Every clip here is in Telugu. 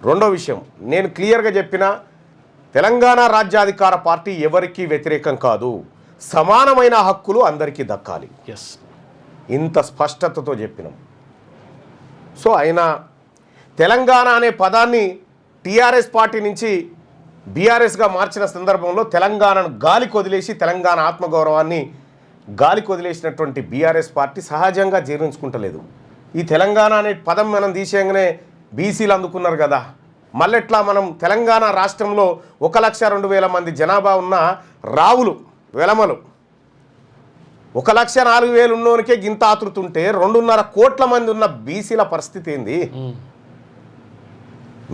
రెండో విషయం, నేను క్లియర్గా చెప్పిన తెలంగాణ రాజ్యాధికార పార్టీ ఎవరికీ వ్యతిరేకం కాదు, సమానమైన హక్కులు అందరికీ దక్కాలి. ఎస్, ఇంత స్పష్టతతో చెప్పినాం. సో అయినా తెలంగాణ అనే పదాన్ని టీఆర్ఎస్ పార్టీ నుంచి బీఆర్ఎస్గా మార్చిన సందర్భంలో తెలంగాణను గాలికి వదిలేసి తెలంగాణ ఆత్మగౌరవాన్ని గాలికి వదిలేసినటువంటి బీఆర్ఎస్ పార్టీ సహజంగా జీర్ణించుకుంటలేదు. ఈ తెలంగాణ అనే పదం మనం తీసేయగానే బీసీలు అందుకున్నారు కదా, మళ్ళెట్లా మనం తెలంగాణ రాష్ట్రంలో 1,02,000 మంది జనాభా ఉన్న రావులు వెలమలు 1,04,000 ఉన్నోనికే గింత ఆతృతుంటే 2.5 కోట్ల మంది ఉన్న బీసీల పరిస్థితి ఏంది?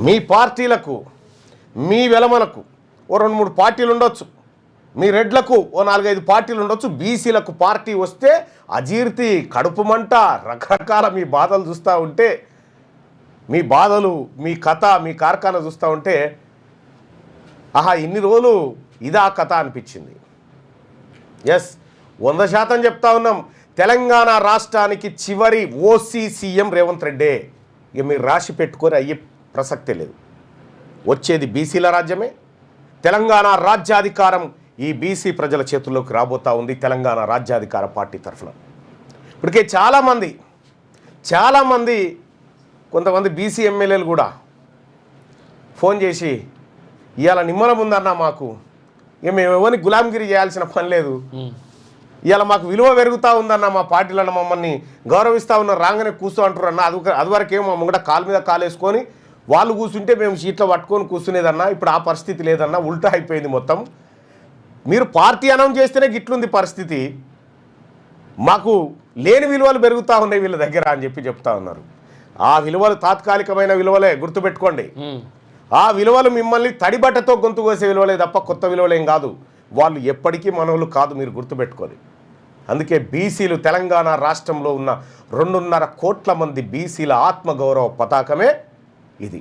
మీ పార్టీలకు మీ వెలమలకు ఓ 2-3 పార్టీలు ఉండొచ్చు, మీ రెడ్లకు ఓ 4-5 పార్టీలు ఉండొచ్చు, బీసీలకు పార్టీ వస్తే అజీర్తి, కడుపు మంట, రకరకాల మీ బాధలు చూస్తూ ఉంటే, మీ బాధలు, మీ కథ, మీ కార్ఖానా చూస్తూ ఉంటే ఆహా ఇన్ని రోజులు ఇదా కథ అనిపించింది. ఎస్, 100% చెప్తా ఉన్నాం, తెలంగాణ రాష్ట్రానికి చివరి ఓసీ సీఎం రేవంత్ రెడ్డే. ఇక మీరు రాసి పెట్టుకొని అయ్యే ప్రసక్తే లేదు. వచ్చేది బీసీల రాజ్యమే. తెలంగాణ రాజ్యాధికారం ఈ బీసీ ప్రజల చేతుల్లోకి రాబోతూ ఉంది తెలంగాణ రాజ్యాధికార పార్టీ తరఫున. ఇప్పటికే చాలామంది కొంతమంది బీసీ ఎమ్మెల్యేలు కూడా ఫోన్ చేసి ఇవాళ నిమ్మలం ఉందన్నా మాకు, ఇక మేము ఎవరిని గులాంగిరి చేయాల్సిన పని లేదు, ఇవాళ మాకు విలువ పెరుగుతూ ఉందన్న, మా పార్టీలను మమ్మల్ని గౌరవిస్తూ ఉన్నారు, రాగానే కూర్చో అంటారు అన్న. అదివరకేమో మా ముంగట కాలు మీద కాలు వేసుకొని వాళ్ళు కూర్చుంటే మేము సీట్లో పట్టుకొని కూర్చునేదన్నా, ఇప్పుడు ఆ పరిస్థితి లేదన్నా, ఉల్టా అయిపోయింది మొత్తం. మీరు పార్టీ అనౌన్స్ చేస్తేనే గిట్లుంది పరిస్థితి, మాకు లేని విలువలు పెరుగుతూ ఉన్నాయి వీళ్ళ దగ్గర అని చెప్తా ఉన్నారు. ఆ విలువలు తాత్కాలికమైన విలువలే, గుర్తుపెట్టుకోండి. ఆ విలువలు మిమ్మల్ని తడిబట్టతో గొంతు కోసే విలువలే తప్ప కొత్త విలువలేం కాదు. వాళ్ళు ఎప్పటికీ మనోళ్ళు కాదు, మీరు గుర్తుపెట్టుకోవాలి. అందుకే బీసీలు తెలంగాణ రాష్ట్రంలో ఉన్న 2.5 కోట్ల మంది బీసీల ఆత్మగౌరవ పతాకమే ఇది.